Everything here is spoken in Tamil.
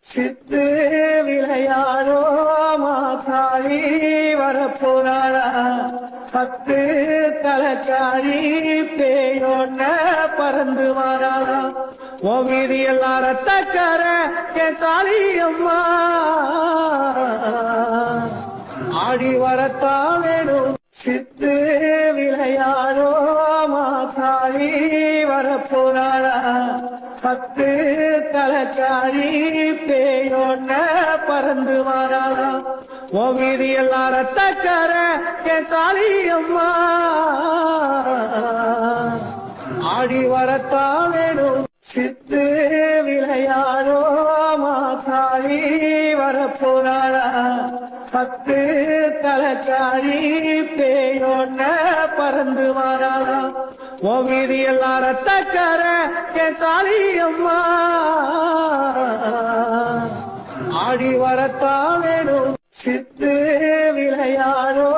சித்து விளையாடோ மாதாளி வரப்போறாளா பத்து தலைச்சாரி பேயோட பறந்து வராளா உன் வீதி எல்லாம் ரத்தக்கார என் தாலி அம்மா ஆடி வரத்தான் வேணும் சித்து விளையாடோ மாதாளி வரப்போறாளா பத்து தலைச்சாரி பேயோட பறந்து வராளா உன் வீதி எல்லாம் ரத்தக்கார என் தாலி அம்மா ஆடி வரத்தான் வேணும் சித்து விளையாடோ மாதாளி வரப்போறாளா பத்து தலைச்சாரி பேயோட பறந்து வராளா உன் வீதி எல்லாம் ரத்தக்கார என் தாலி அம்மா ஆடி வரத்தான் வேணும் சித்து விளையாடோ